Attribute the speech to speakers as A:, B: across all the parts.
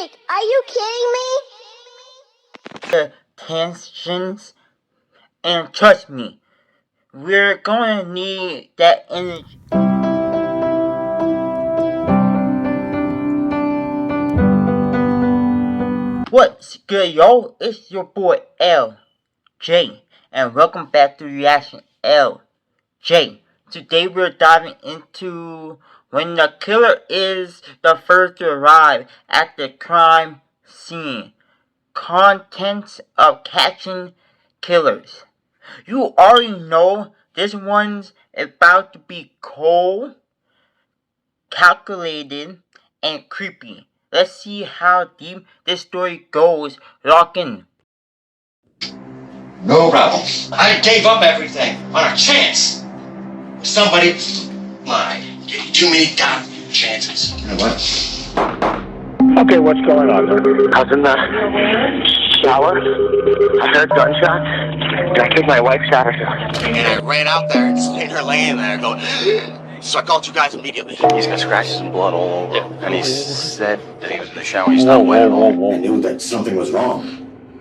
A: break. Are you kidding me?
B: The tensions, and trust me, we're gonna need that energy. What's good, yo? It's your boy LJ, and welcome back to Reaction LJ. Today we're diving into when the killer is the first to arrive at the crime scene. Contents of catching killers. You already know this one's about to be cold, calculated, and creepy. Let's see how deep this story goes. Lock in.
C: No problem. I gave up everything on a chance. Somebody lied. Gave you too many damn chances. You know what?
D: Okay, what's going on there? I was in the shower. I heard gunshots. And I think my wife shot herself.
C: And I ran out there and seen her laying there going, so I called you guys immediately.
D: He's got scratches and blood all over him. And he said that he was in the shower. He's not wet at all.
E: I knew that something was wrong.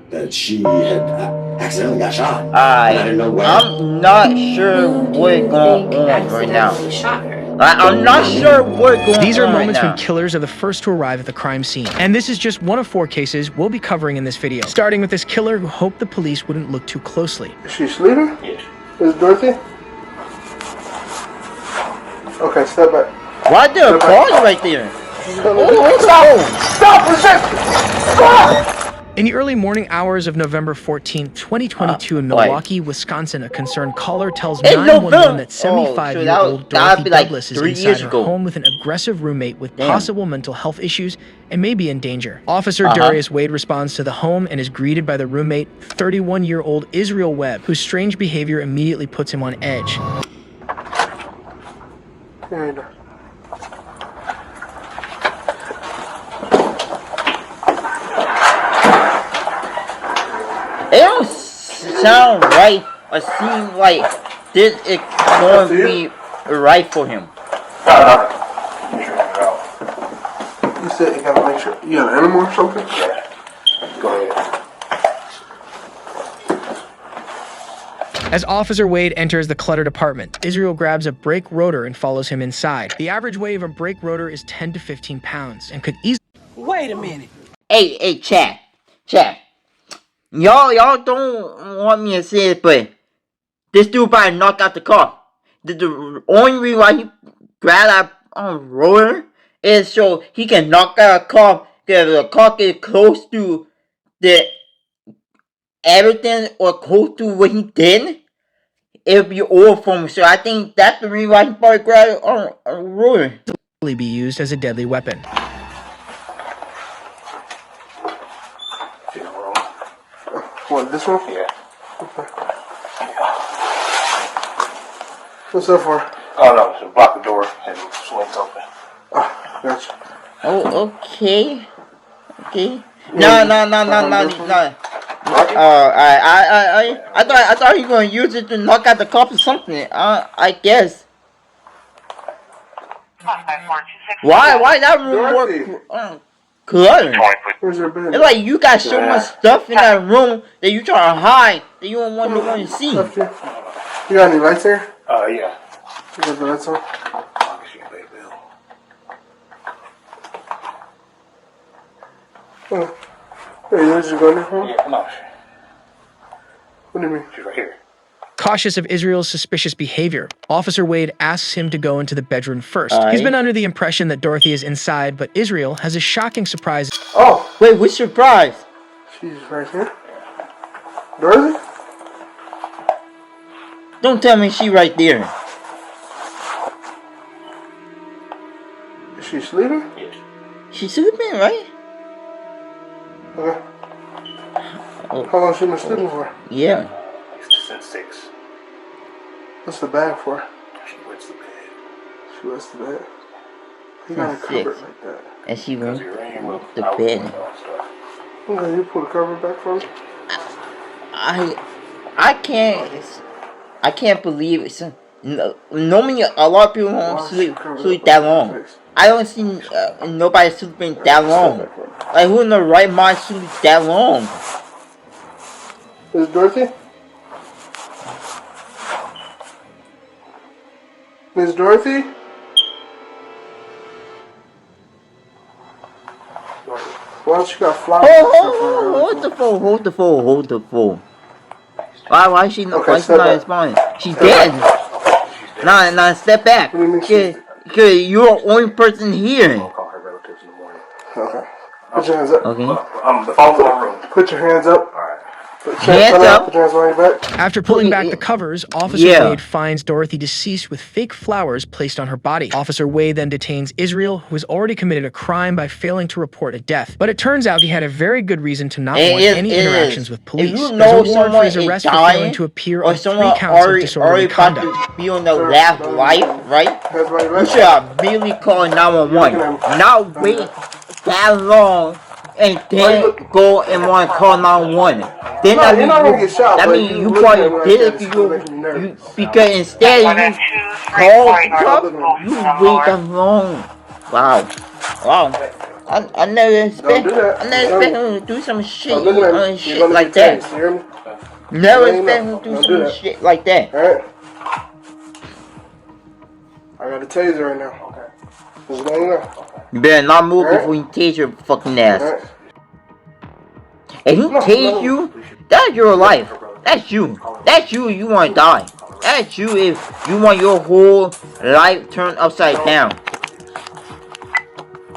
E: That she had accidentally got shot. I didn't know where.
B: I'm not sure what's going on right now. I'm not sure what's going on.
F: These are moments
B: right
F: when killers are the first to arrive at the crime scene. And this is just one of 4 cases we'll be covering in this video. Starting with this killer who hoped the police wouldn't look too closely.
G: Is she sleeping?
C: Yes.
G: Is it Dorothy? Okay, step back.
B: Why are there cars right there?
G: Stop! Resist! Stop!
F: In the early morning hours of November 14, 2022 in Milwaukee, Wisconsin, a concerned caller tells 911 that 75-year-old Dorothy Douglas is inside her home with an aggressive roommate with possible mental health issues and may be in danger. Officer Darius Wade responds to the home and is greeted by the roommate, 31-year-old Israel Webb, whose strange behavior immediately puts him on edge.
B: It don't sound right or seem like this is going to be right for him.
G: You said you gotta make sure you got an animal or something?
C: Yeah. Go ahead.
F: As Officer Wade enters the cluttered apartment, Israel grabs a brake rotor and follows him inside. The average weight of a brake rotor is 10 to 15 pounds and could easily...
H: Wait a minute.
B: Hey, chat. Y'all don't want me to say it, but this dude probably knocked out the car. The only reason why he grabbed that rotor is so he can knock out a car. Because the car get close to the everything or close to what he did, it'll be over for him. So I think that's the reason why he probably grabbed a rotor.
F: be used as a deadly weapon.
G: What, this one?
C: Yeah.
G: Okay. What's that for?
C: Oh no, so block the door and it swings open.
G: Ah, gotcha.
B: Oh, okay. No. I thought he was gonna use it to knock out the cop or something. I guess. Why that room more cluttered?
G: Where's your bed?
B: It's like you got so much stuff in that room that you trying to hide that you don't want no one to see.
G: You got any lights here?
C: Yeah.
G: You got the lights on?
C: I guess you can pay a bill.
G: Oh. Hey, there's your gun home?
C: Yeah, come on.
G: What do you mean?
C: She's right here.
F: Cautious of Israel's suspicious behavior, Officer Wade asks him to go into the bedroom first. He's been under the impression that Dorothy is inside, but Israel has a shocking surprise.
G: Oh!
B: Wait, which surprise?
G: She's right here. Dorothy?
B: Don't tell me she right there.
G: Is she sleeping?
C: Yes.
B: She sleeping, right?
G: Okay. How long she been sleeping for?
B: Yeah.
C: Since 6.
G: What's the bag for?
C: She wets the bed.
G: She wets the bed. You gotta cover it like that.
B: And she went
C: Because you're in with
B: the bed.
G: Okay, you pull the cover back for me?
B: I can't believe it. Normally, a lot of people don't sleep that long. I don't see nobody sleeping that long. Like, who in the right mind shoots that long?
G: Is it Dorothy? Miss Dorothy? Why don't you got flowers?
B: Hold the phone. Why is she not,
G: Okay,
B: not responding? She's dead. Nah, step back. Cause you're the only person here.
G: I'll call her relatives in the morning. Okay. Put your hands up.
B: Okay.
G: The phone's in the room. Put your hands up. All right.
B: Hands up.
G: Put your hands behind your back.
F: After pulling back the covers, Officer Wade finds Dorothy deceased with fake flowers placed on her body. Officer Wade then detains Israel, who has already committed a crime by failing to report a death. But it turns out he had a very good reason to not want any interactions with police.
B: If you know
F: There's a warrant for his arrest for failing to appear on 3 counts of disorderly conduct.
B: To be on the last life, right? You should have really called 911. Not wait that long and then go and want to call 911. Then that means you probably did it because instead you called the cop, you wait that long. Wow. I never expect him to do some shit like that. Never expect him to do some shit like that.
G: Alright? I got a taser right now. Okay. Just letting you know.
B: You better not move before you tase your fucking ass. If he tase you, that's your life. That's you. That's you if you want to die. That's you if you want your whole life turned upside down.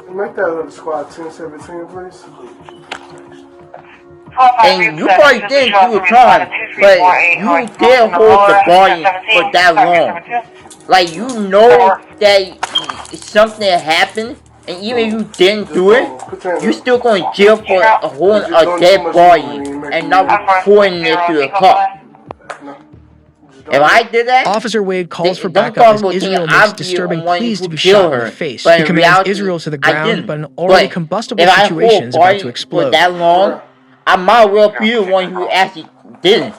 G: Make that little squad 1017, please.
B: And you probably did do a crime, but you did hold the body for that long. Like, you know that something happened, and even if you didn't do it, you're still going to jail for holding a dead body and not reporting it to the cop. If I did that,
F: Officer Wade calls for backup as Israel makes disturbing pleas to be shot in the face. He commands Israel to the ground, but an already combustible situation is about to explode.
B: For that long, I might well be the one who actually didn't.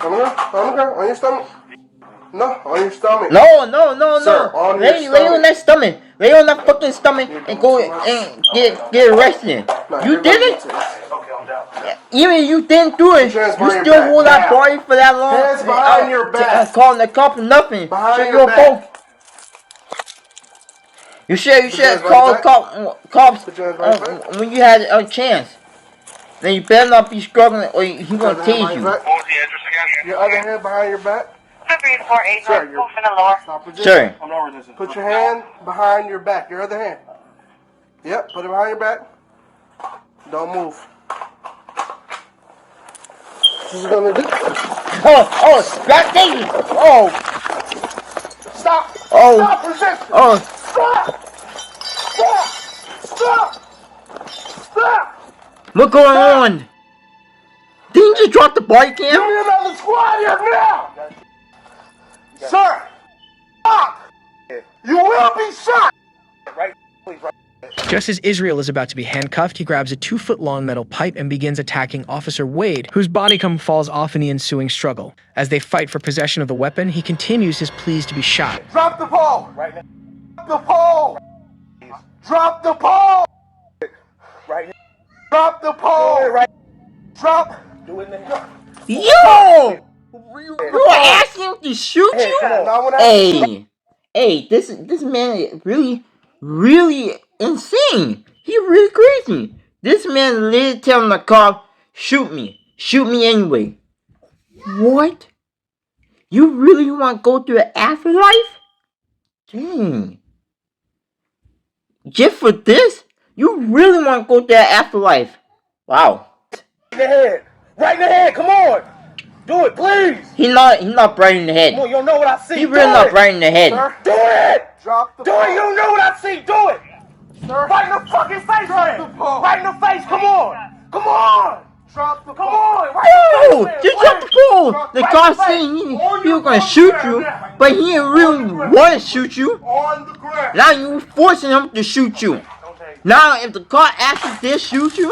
G: On your stomach? No, on your stomach.
B: No.
G: Sir,
B: lay on that stomach. Lay on that fucking stomach and go and get arrested. You did it? Even if you didn't do it, you still hold that body for that long.
G: Hands behind your back.
B: Calling the cop nothing.
G: Behind your back.
B: You should call the cops when you had a chance. Then you better not be struggling or he's gonna tase you.
G: What was the address again? Your other hand behind your back.
B: Sure.
G: Put your hand behind your back. Your other hand. Yep, put it behind your back. Don't move. This is gonna do.
B: Stop taking.
G: Stop.
B: Oh.
G: Stop resisting. Stop.
B: What's going on? Didn't you just drop the body cam?
G: Give me another squad here now. Sir. Stop. You will be shot. Right. Please. Right.
F: Just as Israel is about to be handcuffed, he grabs a 2-foot-long metal pipe and begins attacking Officer Wade, whose body falls off in the ensuing struggle. As they fight for possession of the weapon, he continues his pleas to be shot.
G: Drop the pole! Right now. Drop the pole! Drop the pole! Right now. Drop the pole! Right. Drop! Do it now.
B: Yo! You asking him to shoot you? Hey, this man is really insane. He really crazy. This man literally telling the cop, shoot me anyway. What? You really want to go through the afterlife? Dang. Just for this? You really want to go through the afterlife? Wow.
G: Right in the head, come on! Do it, please!
B: He not bright in the head.
G: Come on, you don't know what I see.
B: He really not bright in the head.
G: Sir, do it! Drop the ball. Do it, you don't know what I see, do it! Sir, right in the fucking face, right in the face, come on! Come on! Drop the ball. Come on!
B: Right just drop the ball! The guy saying he was gonna shoot you, but he didn't really want to shoot you.
G: On the ground.
B: Now you forcing him to shoot you. Now if the car actually did shoot you,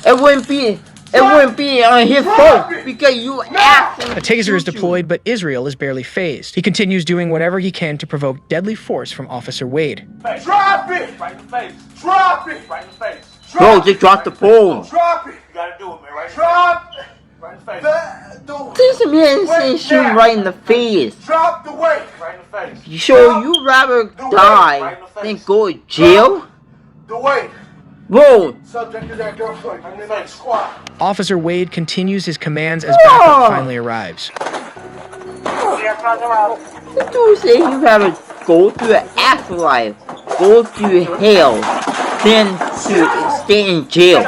B: it wouldn't be it wouldn't be on his fault because you asked him.
F: A taser is deployed, but Israel is barely phased. He continues doing whatever he can to provoke deadly force from Officer Wade.
G: Drop it! Right in the face. Drop it! Right in the face.
B: Bro, just drop the phone.
G: Drop it! You gotta do it, man. Right? Drop it! Right in the face.
B: This man saying shoot right in the face.
G: Drop the weight! Right in the face.
B: You sure you rather die than go to jail?
G: The weight.
B: Bro.
G: Subject to that girl. Right in the face. Squat.
F: Officer Wade continues his commands as backup finally arrives.
B: The dude say you rather go through the afterlife, go through hell, than to stay in jail.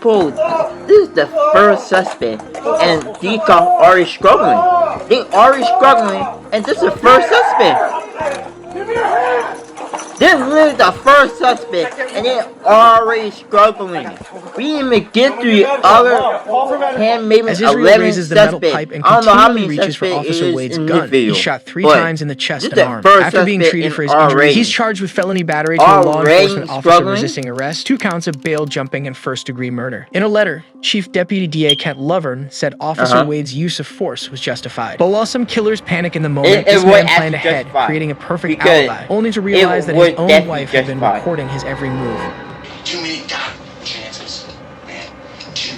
B: Bro, this is the first suspect, and these guys are already struggling. They already struggling, and this is the first suspect. This is literally the first suspect, and they're already struggling. We didn't even get through the other 10, maybe
F: As Israel
B: 11
F: raises the metal
B: suspects.
F: pipe and
B: I don't know how
F: continually
B: many
F: reaches for
B: suspects
F: Officer
B: is
F: Wade's
B: in
F: gun,
B: this video,
F: he's shot 3
B: but
F: times in the chest
B: this
F: and
B: is the
F: arm.
B: first
F: After being
B: suspect
F: treated
B: in
F: for his injury,
B: already.
F: he's charged with felony battery to a law
B: Already
F: enforcement officer
B: struggling.
F: resisting arrest, 2 counts of bail jumping, and first-degree murder. In a letter, Chief Deputy DA Kent Lovern said Officer Wade's use of force was justified. But while some killers panic in the moment, this man planned ahead, creating a perfect alibi, only to realize that his own wife had been recording his every move.
C: Too many God chances, man. Too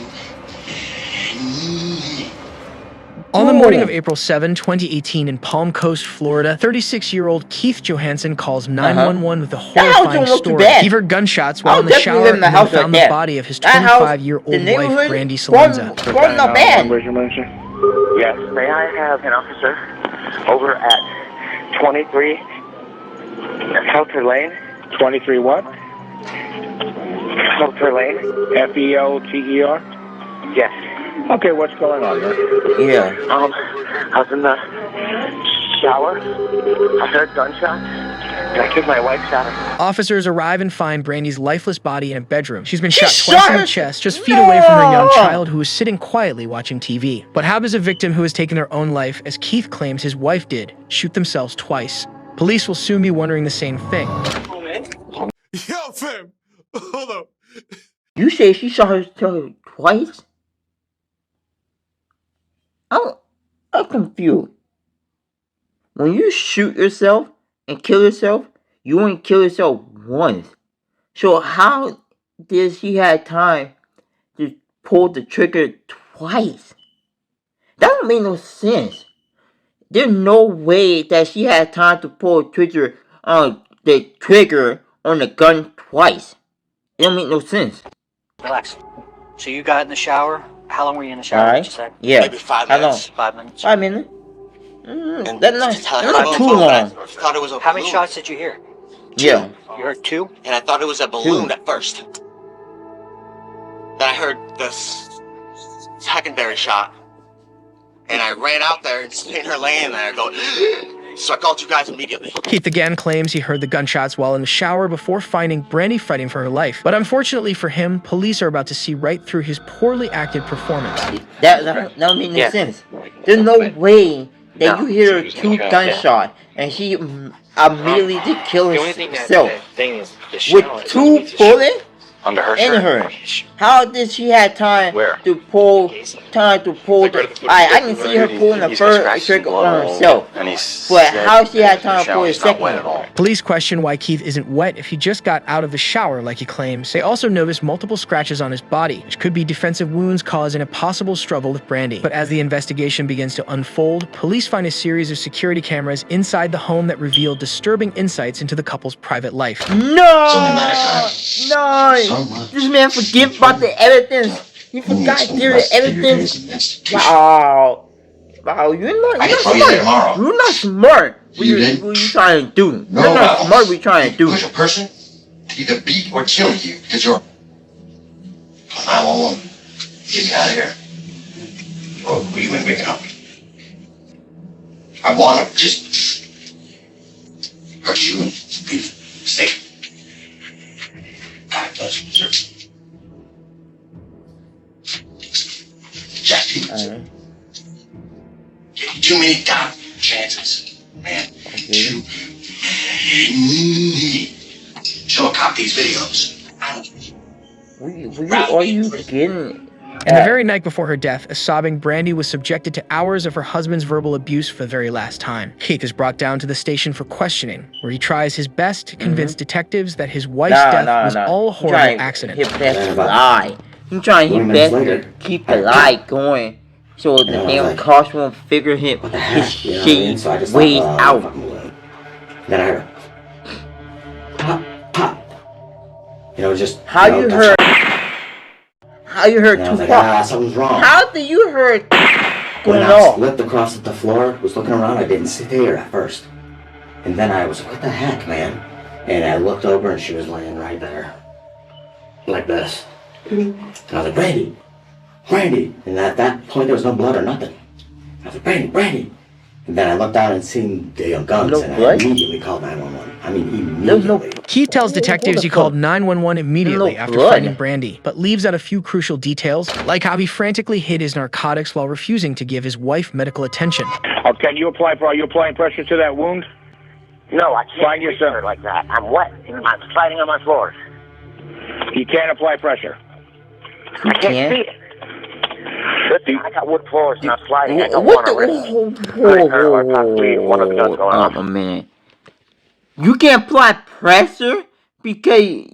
C: many.
F: On the morning of April 7, 2018, in Palm Coast, Florida, 36-year-old Keith Johansson calls 911 with a horrifying story. He heard gunshots while in the shower and then found the body of his 25-year-old wife, Brandy Salenza.
D: Where's your emergency? Yes, may I have an officer over at 23 Helter Lane? 23 what? Helter Lane. Felter? Yes. Okay, what's going on there?
B: Yeah.
D: I was in the shower. I heard gunshots. And I took my wife's shower.
F: Officers arrive and find Brandy's lifeless body in a bedroom. She's been shot twice in the chest, just feet away from her young child who was sitting quietly watching TV. But how does a victim who has taken their own life, as Keith claims his wife did, shoot themselves twice? Police will soon be wondering the same thing.
G: Yo, fam. Hold up.
B: You say she shot herself twice? I'm confused. When you shoot yourself and kill yourself, you only kill yourself once. So how did she have time to pull the trigger twice? That don't make no sense. There's no way that she had time to pull the trigger on the gun twice. It don't make no sense.
H: Relax. So you got in the shower. How long were you in the shower?
B: Alright.
H: You said?
B: Yeah.
C: Maybe 5
B: How long?
C: minutes.
H: 5 minutes.
B: 5 minutes.
C: And
B: That's not too long.
C: I thought it was a
H: How many
C: balloon.
H: shots did you hear?
B: Yeah.
H: You heard 2?
C: And I thought it was a balloon
B: 2.
C: at first. Then I heard the secondary shot. And I ran out there and seen her laying there. So I called you guys immediately.
F: Keith again claims he heard the gunshots while in the shower before finding Brandy fighting for her life. But unfortunately for him, police are about to see right through his poorly acted performance.
B: That don't make no sense. There's no way that you hear 2 gunshots and she immediately did kill herself with 2 bullets
D: Under her
B: in
D: shirt.
B: her. How did she have time to pull the? I can see her pulling the first trigger on herself, but how she had time to pull the second one?
F: Police question why Keith isn't wet if he just got out of the shower like he claims. They also notice multiple scratches on his body, which could be defensive wounds caused in a possible struggle with Brandy. But as the investigation begins to unfold, police find a series of security cameras inside the home that reveal disturbing insights into the couple's private life.
B: No! This man forget about the evidence. He forgot the evidence. Wow, you're not smart. You're not smart. What you trying to do? You're not smart. What you trying to do?
C: Push a person to either beat or kill you because you're 911. Get me out of here. Or what are you been waking up? I want to just hurt you and be safe. God bless you, sir. Jackie. Too many God chances, man. Too many. show a cop these videos.
B: What are you getting?
F: And the very night before her death, a sobbing Brandy was subjected to hours of her husband's verbal abuse for the very last time. Keith is brought down to the station for questioning, where he tries his best to convince detectives that his wife's death was all a horrible accident.
B: He's trying his best to keep the lie going, so the damn cops won't figure his shit ways out.
E: Then I heard pop, pop. You know, just
B: how you heard too far?
E: Something's wrong.
B: How do you heard
E: going on? When I slipped across the floor, was looking around, I didn't see her at first. And then I was like, what the heck, man? And I looked over and she was laying right there. Like this. And I was like, Brandy! Brandy! And at that point there was no blood or nothing. I was like, Brandy! Brandy! And then I looked down and seen the guns and I immediately called 911. I mean, immediately.
F: Keith tells detectives he called 911 immediately after finding Brandy, but leaves out a few crucial details, like how he frantically hid his narcotics while refusing to give his wife medical attention.
I: Okay, are you applying pressure to that wound?
D: No, I can't reach her like that. I'm wet. I'm sliding on my floors.
I: You can't apply pressure.
D: I can't see it. Listen, I got wood floors and I'm sliding. I don't want to risk her or possibly one of the guns going off.
B: Oh, man. You can't apply pressure because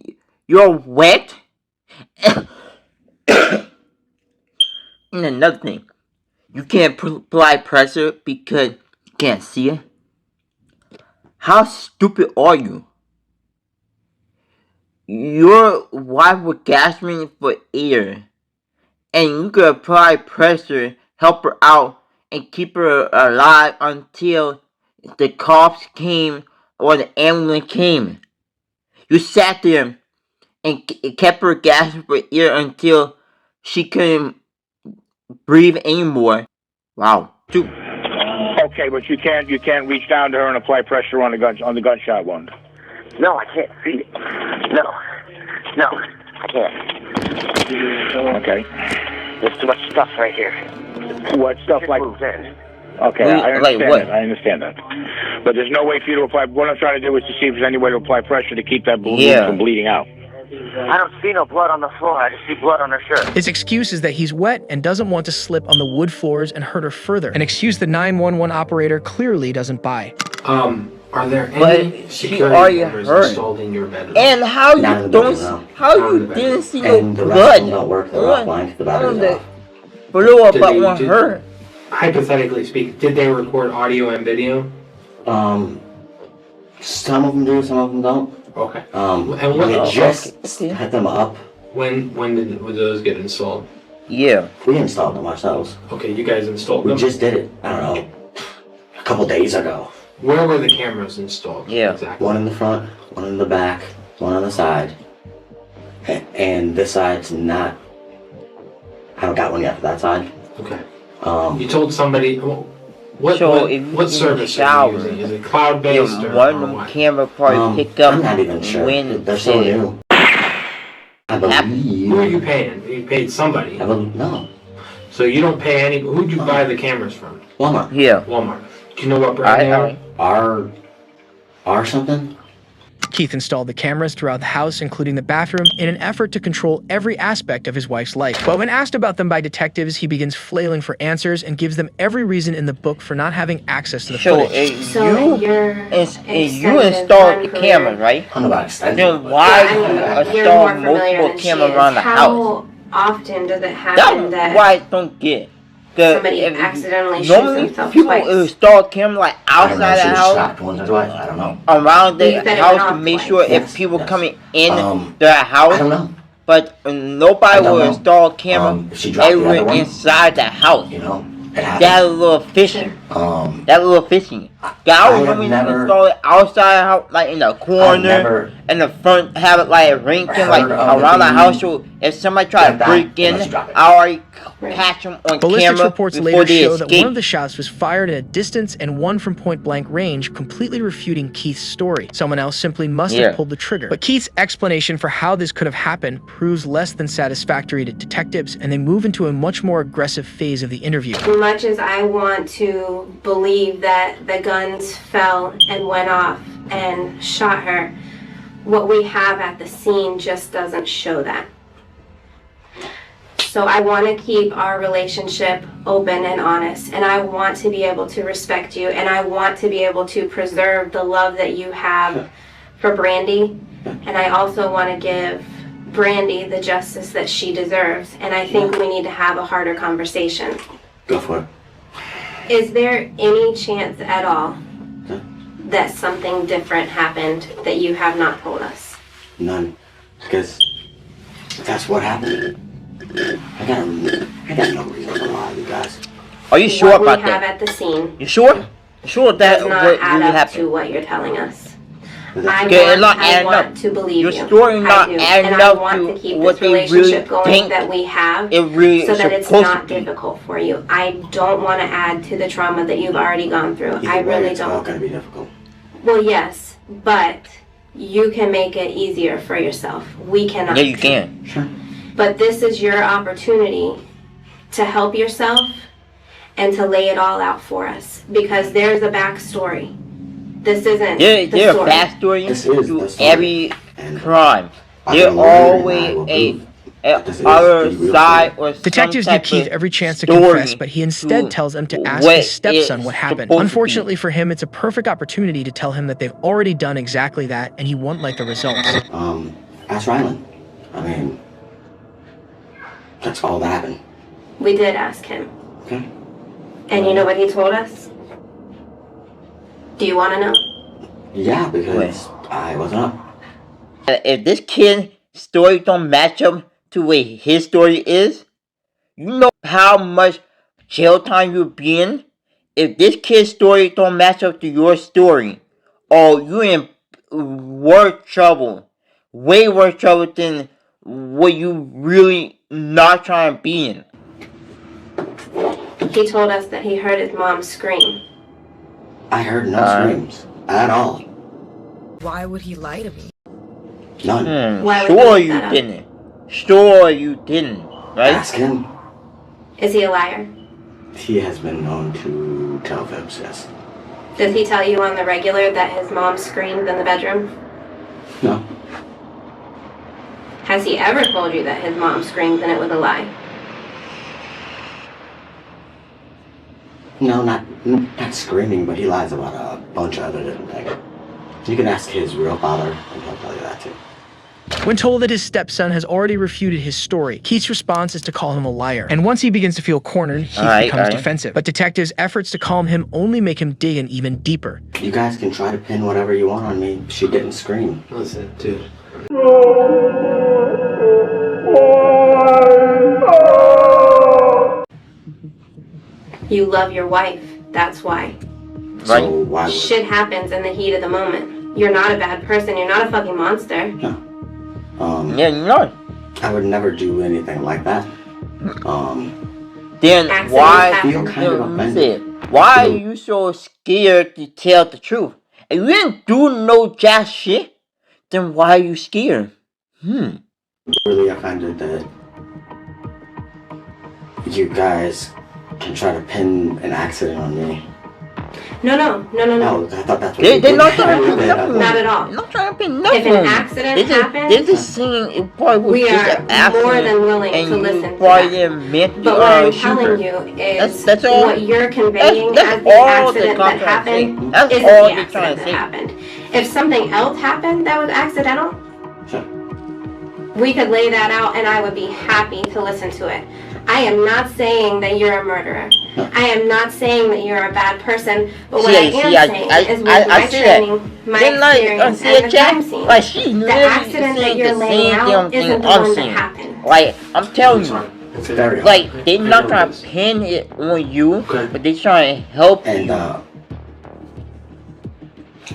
B: you're wet? And another thing. You can't apply pressure because you can't see it? How stupid are you? Your wife was gasping for air. And you could apply pressure, help her out, and keep her alive until the cops came or the ambulance came. You sat there and kept her gasping for air until she couldn't breathe anymore. Wow. Dude.
I: Okay, but you can't reach down to her and apply pressure on the gunshot wound.
D: No, I can't see it. No, I can't.
I: Okay.
D: There's too much stuff right here.
I: What stuff like? Okay, I understand that. But there's no way for you to apply. What I'm trying to do is to see if there's any way to apply pressure to keep that wound from bleeding out.
D: I don't see no blood on the floor. I just see blood on her shirt.
F: His excuse is that he's wet and doesn't want to slip on the wood floors and hurt her further. An excuse the 911 operator clearly doesn't buy.
J: Are there any security cameras installed in your bedroom?
B: And how you didn't see no blood on the floor but on her?
J: Hypothetically speaking, did they record audio and video?
E: Some of them do, some of them don't.
J: Okay.
E: And we just had them up.
J: When did those get installed?
B: Yeah.
E: We installed them ourselves.
J: Okay, you guys installed them?
E: We just did it, I don't know, a couple days ago.
J: Where were the cameras installed?
B: Yeah.
J: Exactly.
E: One in the front, one in the back, one on the side. And this side's not... I haven't got one yet for that side.
J: Okay. You told somebody... What service are you using? Is it cloud-based or
B: one camera probably pick up
E: I'm not even sure.
B: when
E: they're so new. I believe...
J: Who are you paying? You paid somebody.
E: No.
J: So you don't pay any... Who'd you buy the cameras from?
E: Walmart.
B: Yeah.
J: Walmart. Do you know what brand they are?
E: R something?
F: Keith installed the cameras throughout the house, including the bathroom, in an effort to control every aspect of his wife's life. But when asked about them by detectives, he begins flailing for answers and gives them every reason in the book for not having access to the footage.
B: So you installed the camera, right? Then why do you install multiple cameras around the house?
K: How often does it happen
B: That's why I don't get.
K: Somebody accidentally shoots themselves
B: people
K: twice?
B: install cameras like outside the house,
E: I don't know.
B: around the house to make sure if people coming in their house.
E: I don't know.
B: But nobody will install a camera everywhere inside the house.
E: You know,
B: That's a little fishing. That's a little fishing. I remember install it outside the house, like in the corner, in the front, have it like a ring thing, like around the house. So if somebody try to break in, I already catch them on
F: Ballistics
B: camera
F: reports
B: before
F: later
B: they
F: show
B: escape.
F: that one of the shots was fired at a distance and one from point-blank range, completely refuting Keith's story. Someone else simply must have pulled the trigger. But Keith's explanation for how this could have happened proves less than satisfactory to detectives, and they move into a much more aggressive phase of the interview.
K: As much as I want to believe that the guns fell and went off and shot her, what we have at the scene just doesn't show that. So I want to keep our relationship open and honest, and I want to be able to respect you, and I want to be able to preserve the love that you have for Brandy, and I also want to give Brandy the justice that she deserves, and I think we need to have a harder conversation.
E: Go for it.
K: Is there any chance at all that something different happened that you have not told us?
E: None. Because that's what happened. I got no reason to lie, you guys.
B: Are you sure about that?
K: What we have at the scene.
B: You sure? You sure that
K: does not
B: what
K: add
B: really
K: up
B: happened?
K: to what you're telling us.
B: I
K: want to believe
B: your
K: you.
B: story not
K: I do.
B: adding
K: And I
B: up
K: want
B: to
K: to keep
B: what
K: this
B: they
K: relationship
B: really
K: going
B: think
K: that we have,
B: it really
K: so that
B: is
K: it's
B: supposed
K: not
B: to be.
K: difficult for you. I don't want to add to the trauma that you've already gone through. I really
E: it's all
K: don't.
E: gonna be difficult.
K: Well, yes, but you can make it easier for yourself. We cannot.
B: Yeah, you can.
E: Sure.
K: But this is your opportunity to help yourself and to lay it all out for us, because there's a backstory. This isn't
B: There's a
K: story.
B: backstory
E: This is
B: to
E: the story.
B: every
E: And
B: crime.
E: I've
B: There's
E: been lawyer and I
B: always
E: will
B: a
E: prove that this is
B: other
E: the real
B: side
E: story.
B: or some
F: Detectives
B: type
F: give Keith
B: of
F: every chance to
B: story
F: confess, but he instead
B: to
F: tells them to ask
B: what
F: his stepson
B: it's
F: what happened.
B: supposed to be.
F: Unfortunately for him, it's a perfect opportunity to tell him that they've already done exactly that, and he won't like the results.
E: Ask Rylan. I mean, that's all that happened.
K: We did ask him.
E: Okay.
K: And you know what he told us? Do you want to know?
E: Yeah, because I wasn't up.
B: If this kid's story don't match up to what his story is, you know how much jail time you'll be in? If this kid's story don't match up to your story, oh, you're in worse trouble. Way worse trouble than what you really not trying to be in.
K: He told us that he heard his mom scream.
E: I heard no screams at all.
L: Why would he lie to me?
E: None.
K: Why would
B: Sure
K: he
B: you
K: make that up?
B: didn't. Sure you didn't, right?
E: Ask him.
K: Is he a liar?
E: He has been known to tell fibs, yes.
K: Does he tell you on the regular that his mom screamed in the bedroom?
E: No.
K: Has he ever told you that his mom screamed and it was a lie?
E: No, not screaming, but he lies about a bunch of other different things. You can ask his real father, and he'll tell you that too.
F: When told that his stepson has already refuted his story, Keith's response is to call him a liar. And once he begins to feel cornered, Keith becomes defensive. But detectives' efforts to calm him only make him dig in even deeper.
E: You guys can try to pin whatever you want on me. She didn't scream.
J: Listen, dude.
K: You love your wife, that's why.
E: So why would...
K: Shit happens in the heat of the moment. You're not a bad person, you're not a fucking monster.
E: No.
B: Yeah, you're not.
E: I would never do anything like that.
B: Then
K: Accidents
B: why
K: happen.
B: why are you so scared to tell the truth? If you didn't do no jack shit, then why are you scared?
E: Really offended that you guys can try to pin an accident on me.
K: No.
E: Oh, I thought that's what
B: They're not trying to pin nothing.
K: Not at all.
B: They're not trying to pin nothing.
K: If an accident happens,
B: they're just saying it probably was
K: we
B: just
K: are
B: an accident.
K: more than willing
B: and
K: to
B: you
K: listen to
B: probably
K: that.
B: didn't meant to
K: But what I'm
B: shoot
K: telling
B: her.
K: you is
B: That's all.
K: what you're conveying
B: That's
K: as the
B: all
K: accident
B: they're
K: that happened
B: That's
K: isn't
B: all
K: the
B: they're trying
K: accident
B: to
K: that
B: say.
K: happened. If something else happened that was accidental,
E: Sure.
K: we could lay that out and I would be happy to listen to it. I am not saying that you're a murderer. I am not saying that you're a bad person, but what I am saying is with my training, my experience, and the crime scene,
B: like she's
K: the
B: literally
K: accident that
B: saying
K: you're
B: the
K: laying
B: same
K: out
B: damn
K: isn't
B: thing
K: the
B: I'm
K: one that
B: saying.
K: happened.
B: Like I'm telling you,
E: It's very hard.
B: like they're not trying to pin it on you, but they're trying to help
E: And
B: you.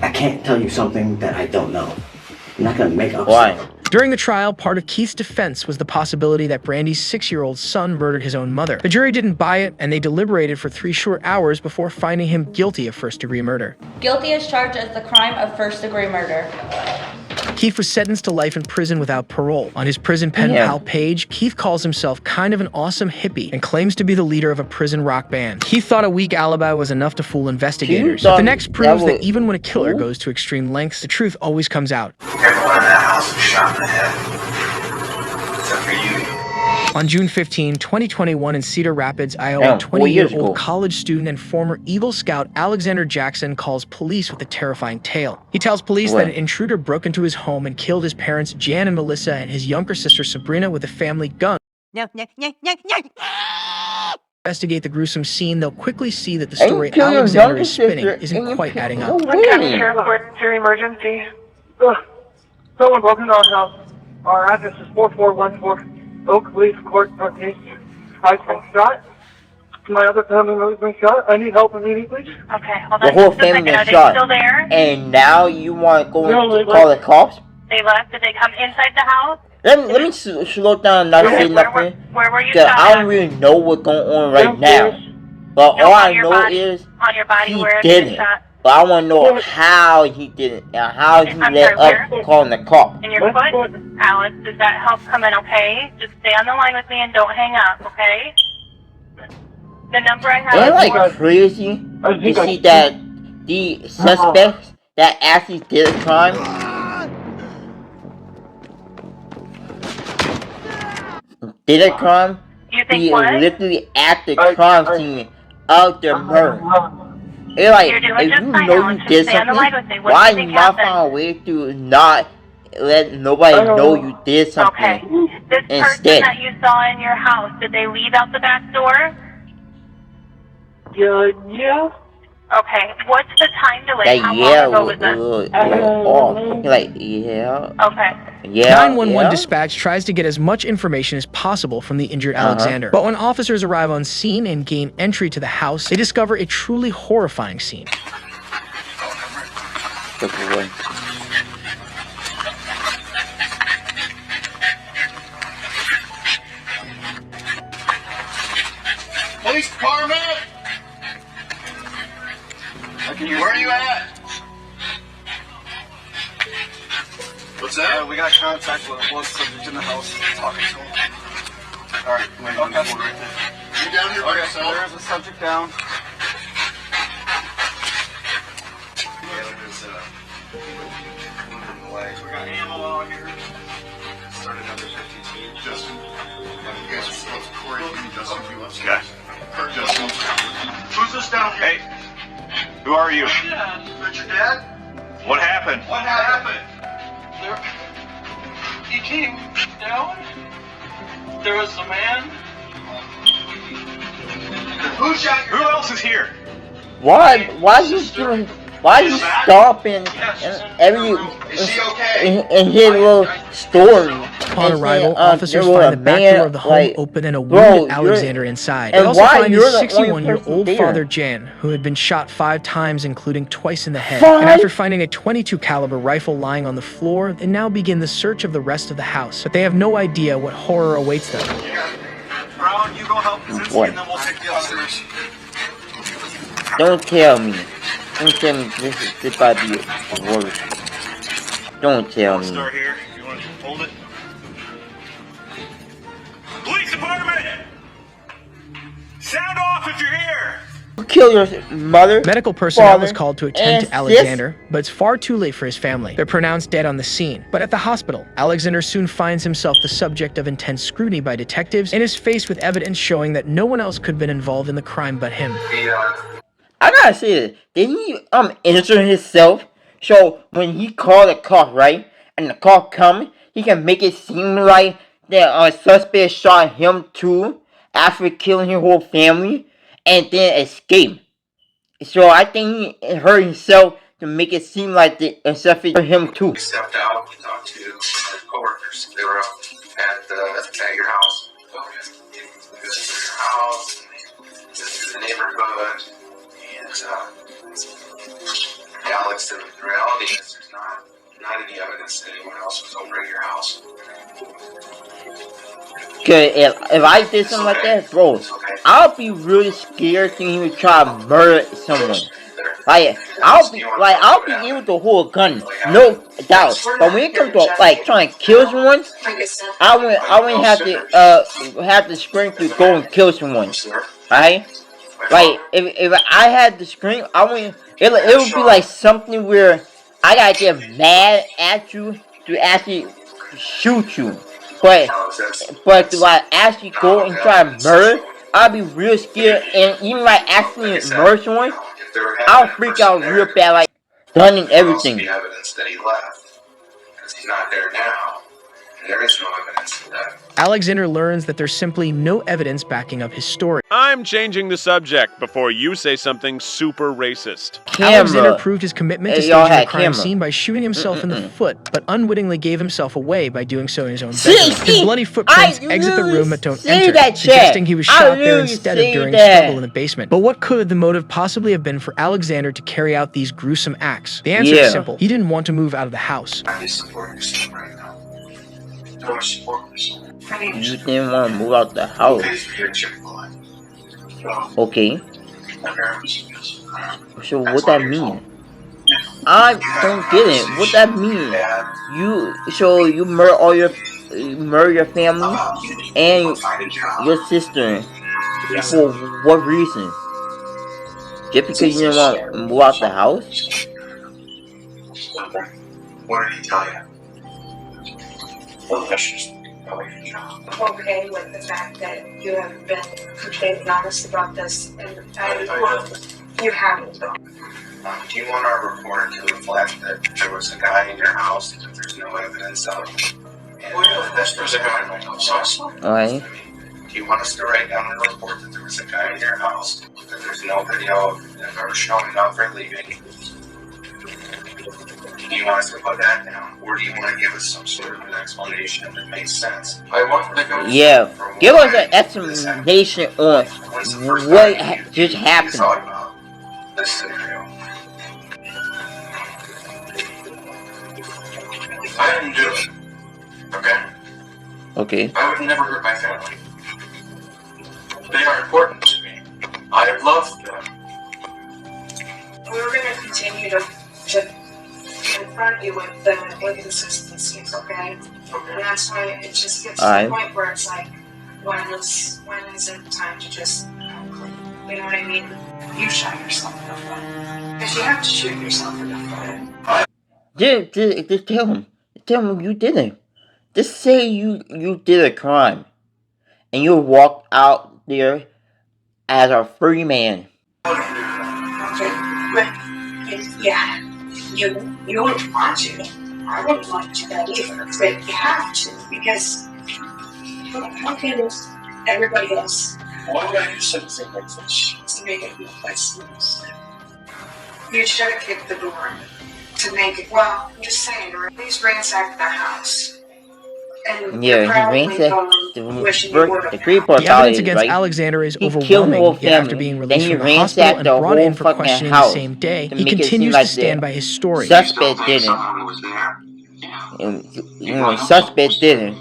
E: I can't tell you something that I don't know. I'm not gonna make up
B: Why?
E: stuff.
F: During the trial, part of Keith's defense was the possibility that Brandy's 6-year-old son murdered his own mother. The jury didn't buy it, and they deliberated for 3 short hours before finding him guilty of first-degree murder.
M: Guilty as charged as the crime of first-degree murder.
F: Keith was sentenced to life in prison without parole. On his prison pen pal page, Keith calls himself kind of an awesome hippie and claims to be the leader of a prison rock band. Keith thought a weak alibi was enough to fool investigators, but the next proves that even when a killer goes to extreme lengths, the truth always comes out.
G: Everyone in that house was shot in the head. Except for you.
F: On June 15, 2021 in Cedar Rapids, Iowa, 20-year-old college student and former Eagle Scout Alexander Jackson calls police with a terrifying tale. He tells police that an intruder broke into his home and killed his parents, Jan and Melissa, and his younger sister, Sabrina, with a family gun. Investigate the gruesome scene, they'll quickly see that the story Alexander is spinning isn't quite adding up.
M: Your emergency. Someone broke into our house. Our address is 4414 Oak Leaf Court, Northeast. I've been shot. My other family member's been shot. I need help immediately.
N: Okay, hold on.
B: The whole family been shot.
N: Still there?
B: And now you want to go and call the cops?
N: They left. Did they come inside the house?
B: Let me slow down and not say nothing.
N: Where were you shot?
B: I don't really know what's going on right now. But all I know is he didn't. But I want to know how he did it and how he let up calling the cops.
N: In your foot, Alex, does that help come in okay? Just stay on the line with me and don't hang up, okay? The number I have
B: Isn't it like crazy to see that the suspects that actually did a crime be literally at the crime scene of the murder? It's like, if you know you did something, why not find a way to not let nobody know you did something
N: This person that you saw in your house, did they leave out the back door?
M: Yeah.
N: Okay, what's the time delay? How long ago was
B: that?
N: Okay.
F: 911 dispatch tries to get as much information as possible from the injured Alexander. But when officers arrive on scene and gain entry to the house, they discover a truly horrifying scene.
G: Police department! Where are you at? What's that? We got contact with one subject in the house. Talking to him. Alright, okay. You down here by yourself? There is a subject down. Yeah, there's moving away. We got ammo out here. Started under 52. Justin. You guys are supposed to Corey. Justin, you want to? Justin. Who's this down here? Hey. Who are you? Yeah, is that your dad? What happened? What happened?
M: He came down. There was a man.
G: Who shot your Who else is here?
B: Why are you stopping and his little story?
F: Upon arrival, officers find the back door of the home open and a wounded Alexander inside. They also find his 61-year-old father, Jan, who had been shot 5 times, including twice in the head. And after finding a .22 caliber rifle lying on the floor, they now begin the search of the rest of the house. But they have no idea what horror awaits them.
G: Brown, you go help Kaczynski and then we'll take the upstairs.
B: Don't tell me. Don't tell me this might be worse. Don't tell me.
G: Start here. You want to hold it? Police department! Sound off if you're here!
B: You kill your mother.
F: Medical personnel was called to attend to Alexander, but it's far too late for his family. They're pronounced dead on the scene. But at the hospital, Alexander soon finds himself the subject of intense scrutiny by detectives and is faced with evidence showing that no one else could have been involved in the crime but him.
B: I gotta say this. Didn't he injure himself? So when he called the cop, right, and the cop come, he can make it seem like that suspect shot him too after killing his whole family and then escape. So I think he hurt himself to make it seem like the suspect hurt him too.
O: We stepped out and talked to our coworkers. They were up at your house. They visited your house, and they visited the neighborhood. And Alex, the reality is there's not any evidence that anyone else was over at your house.
B: Cause if I did something like that, bro, I'll be really scared to even try to murder someone. I'll be able to hold a gun, no doubt. But when it comes to like trying to kill someone, I wouldn't have the strength to go and kill someone, right? Like if I had the strength, I wouldn't. It would be like something where I gotta get mad at you to actually shoot you, but to like actually go and try to murder, I'll be real scared. And even like actually murder someone, I'll freak out real bad, like done and everything.
O: There also be evidence that he left, because he's not there now, and there is no evidence of that.
F: Alexander learns that there's simply no evidence backing up his story.
P: I'm changing the subject before you say something super racist.
F: Alexander proved his commitment to staging the crime scene by shooting himself in the foot, but unwittingly gave himself away by doing so in his own bedroom. His bloody footprints exit the room but don't enter, suggesting he was shot there instead of during a struggle in the basement. But what could the motive possibly have been for Alexander to carry out these gruesome acts? The answer is simple. He didn't want to move out of the house.
O: I support yourself right now. How much support yourself?
B: You didn't want to move out the house. Okay. So what that mean? I don't get it. What that mean? You murder your family and your sister for what reason? Just because you didn't want to move out the house?
O: What did he tell you?
K: Okay with the fact that you have been completely honest about this, and you haven't.
O: Do you want our report to reflect that there was a guy in your house that there's no evidence of? There's a guy in my house.
B: Alright.
O: Do you want us to write down the report that there was a guy in your house, that there's no video of him ever showing up or leaving? Do you want us to put that down, or do you want to give us some sort of an explanation that makes sense? I want to go.
B: Yeah, give us an explanation on what just happened.
O: This scenario. I didn't do it. Okay?
B: Okay.
O: I would never hurt my family. They are important to me. I love them.
K: We're going to continue to confront you with the inconsistencies, okay? And that's why it just gets to the point where it's like, when is it time to just, you know what I mean? You shot yourself in the foot. Because you have to shoot yourself in the foot.
B: Just tell him. Tell him you didn't. Just say you did a crime. And you walked out there as a free man.
K: Okay, but yeah. You wouldn't want to. I wouldn't want to do that either. But you have to, because how can everybody else?
O: Why would I do something like this?
K: To make it look like this. You should have kicked the door to make it. Well, I'm just saying, please ransack the house. And
B: yeah, he ransacked the creeper.
F: The evidence against Alexander is overwhelming. Yet after being released from the hospital and brought in for questioning the same day, he continues to stand by his story.
B: Suspect didn't. Suspect didn't.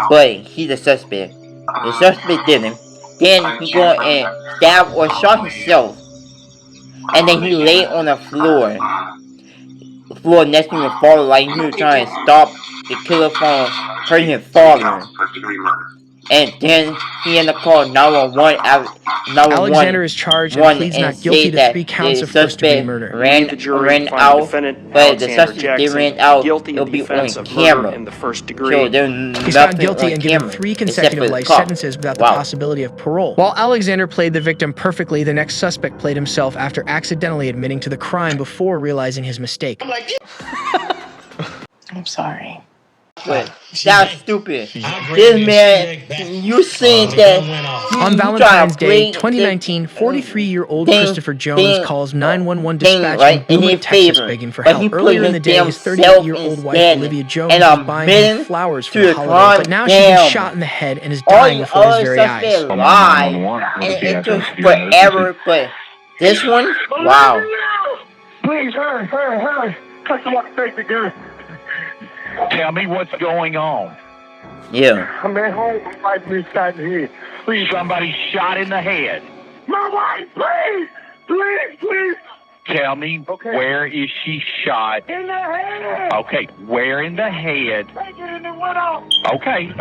B: But he's a suspect. The suspect didn't. Then he go and stab or shot himself. And then he lay on the floor. The floor next to his father, like he was trying to stop the killer from hurting his father. And then he ended up calling 911.
F: Alexander is charged and pleads not guilty to 3 counts of first-degree murder.
B: Ran out, but the suspect did ran out. It'll be on camera. So
F: he's found guilty and given 3 consecutive life sentences without the possibility of parole. While Alexander played the victim perfectly, the next suspect played himself after accidentally admitting to the crime before realizing his mistake.
Q: I'm sorry.
B: But that's stupid. This man, you saying that
F: on Valentine's Day 2019, 43-year-old Christopher Jones calls 911 dispatch in Beaumont, Texas, begging for help. Earlier in the day, his 38-year-old wife Olivia Jones was buying him flowers for the holiday, but now she's been shot in the head and is dying before his very eyes.
B: And it took forever, but this one, wow.
I: Please, hurry. Someone take the gun. Tell me what's going on.
B: Yeah.
I: I'm at home. My wife been shot in the head. Please, somebody shot in the head. My wife, please. tell me where is she shot?
M: In the head.
I: Okay, where in the head? Okay.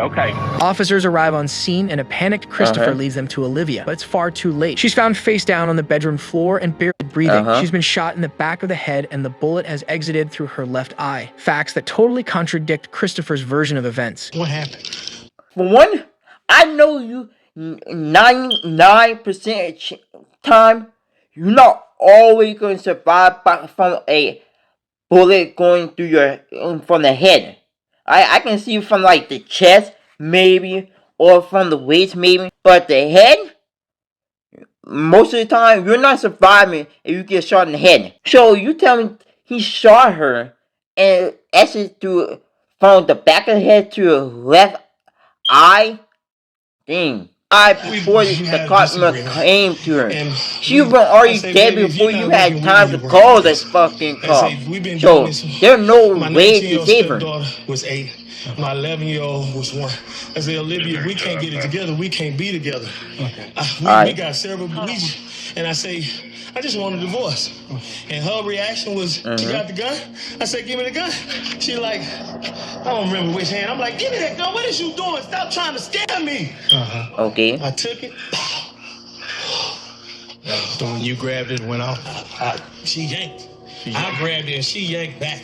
F: Officers arrive on scene and a panicked Christopher leads them to Olivia, but it's far too late. She's found face down on the bedroom floor and barely breathing. She's been shot in the back of the head and the bullet has exited through her left eye. Facts that totally contradict Christopher's version of events.
Q: What happened?
B: For one, I know you 99% time, you're not always going to survive from a bullet going through your from the head. I can see from like the chest maybe or from the waist maybe, but the head, most of the time you're not surviving if you get shot in the head. So you tell me he shot her and actually through from the back of the head to her left eye. Dang. Before the cop came to her. She was already dead before you had time to call the fucking cop. So there's no way to save her.
Q: Was 8. My 11-year-old was 1. I said, Olivia, we can't get it together. We can't be together. Okay. We got several bleeds. And I say, I just want a divorce. And her reaction was, she got the gun? I said, give me the gun. She like, I don't remember which hand. I'm like, give me that gun. What is you doing? Stop trying to scare me.
B: Okay.
Q: I took it. So when you grabbed it, went off? She yanked. I grabbed it and she yanked back.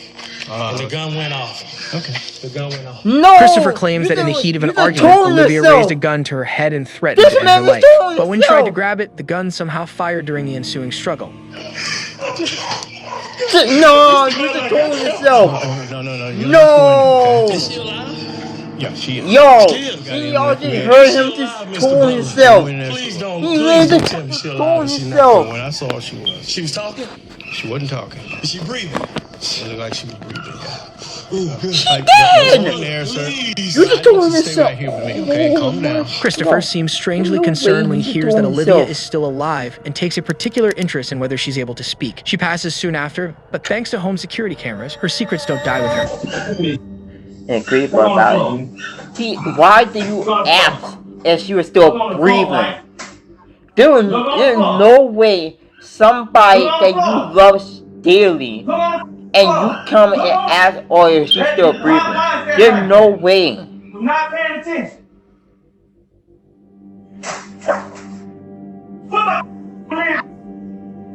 Q: And the gun went off. Okay. The gun went off.
B: No!
F: Christopher claims that in the heat of an argument, Olivia raised a gun to her head and threatened to end her life. But when she tried to grab it, the gun somehow fired during the ensuing struggle.
B: No, you just told yourself.
Q: No. Is she alive? Yeah, she is.
B: Yo, y'all just heard him just told himself.
Q: Please don't.
B: He just told himself.
Q: When I saw her, she was. She was talking? She wasn't talking. Is she breathing? It looked like she was breathing, yeah.
B: She did! You just told yourself.
Q: Right here with me, okay? Calm down.
F: Christopher seems strangely concerned when he hears that Olivia is still alive and takes a particular interest in whether she's able to speak. She passes soon after, but thanks to home security cameras, her secrets don't die with her.
B: And creep about it. See, why did you ask if she was still breathing? There's no way somebody that you love dearly and you come and ask, or is she still breathing? There's no way.
M: I'm not paying attention.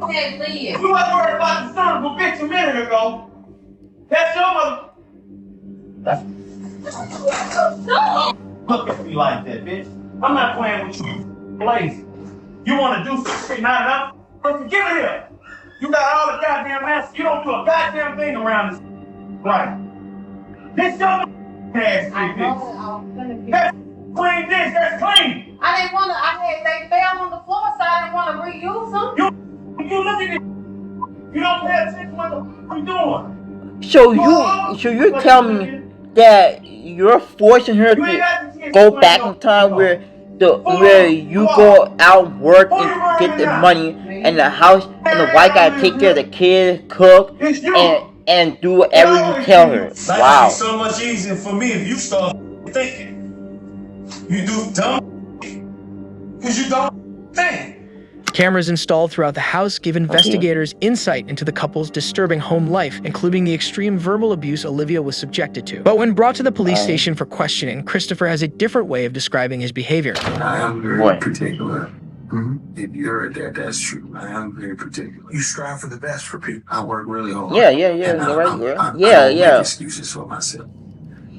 M: Okay, please. You wasn't worried about the son of a bitch a minute ago. That's your mother. No! Look at me like that, bitch. I'm not playing with you. Lazy. You want to do some shit, not enough? Get here. You got all the goddamn answers. You don't do a goddamn thing around this. Right. This your ass, bitch. That's clean dish. That's clean.
R: I didn't want to. They fell on the floor, so I didn't want to reuse them.
M: You look at it. You don't pay attention to what the f*** you doing.
B: So you tell me that you're forcing her to go back in time where you go out work and get the money and the house and the wife gotta take care of the kids, cook and do whatever you tell her. Wow.
M: It's so much easier for me if you start thinking. You do dumb because you don't think.
F: Cameras installed throughout the house give investigators insight into the couple's disturbing home life, including the extreme verbal abuse Olivia was subjected to. But when brought to the police station for questioning, Christopher has a different way of describing his behavior.
S: I am very particular. If you heard that, that's true. I am very particular. You strive for the best for people. I work really hard.
B: Yeah. I don't make
S: excuses for myself.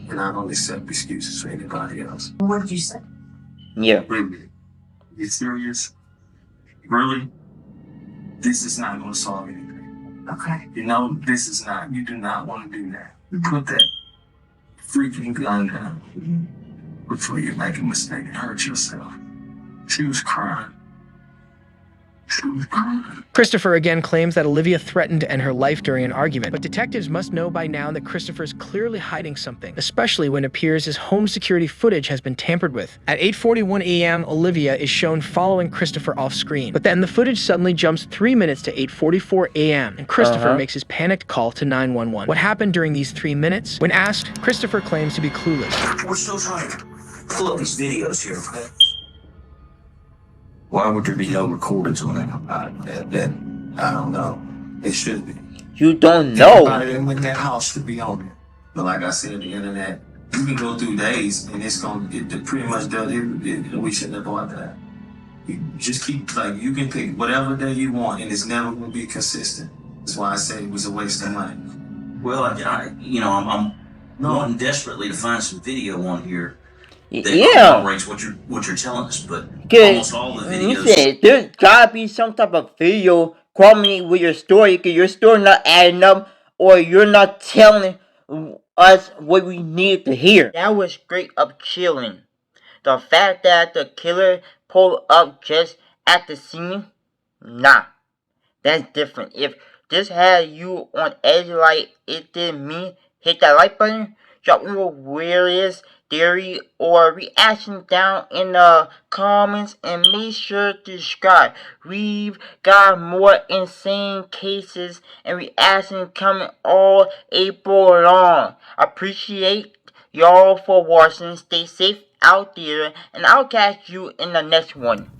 S: And I don't accept excuses for anybody else.
R: What did you say?
B: Yeah.
S: Really? You serious? Really? This is not going to solve anything.
R: Okay.
S: You know, this is not, you do not want to do that. Put that freaking gun down before you make a mistake and hurt yourself. She was crying.
F: Christopher again claims that Olivia threatened to end her life during an argument, but detectives must know by now that Christopher is clearly hiding something, especially when it appears his home security footage has been tampered with. At 8:41 a.m., Olivia is shown following Christopher off screen, but then the footage suddenly jumps 3 minutes to 8:44 a.m., and Christopher makes his panicked call to 911. What happened during these 3 minutes? When asked, Christopher claims to be clueless.
S: We're still trying to pull up these videos here, okay? Why would there be no recordings on that? I don't know. It should be.
B: You don't know.
S: Everybody that went in that house should be on it. But like I said, the internet, you can go through days and it pretty much does it. We shouldn't have bought that. You just keep, like, you can pick whatever day you want and it's never going to be consistent. That's why I said it was a waste of money.
E: Well, I'm wanting desperately to find some video on here that corroborates what you're telling us, but almost all the videos.
B: There's gotta be some type of video corroborating with your story, because your story not adding up, or you're not telling us what we needed to hear. That was straight up chilling. The fact that the killer pulled up just at the scene, nah, that's different. If this had you on edge like it did me, hit that like button, drop your weirdest theory or reaction down in the comments, and make sure to subscribe. We've got more insane cases and reactions coming all April long. Appreciate y'all for watching. Stay safe out there, and I'll catch you in the next one.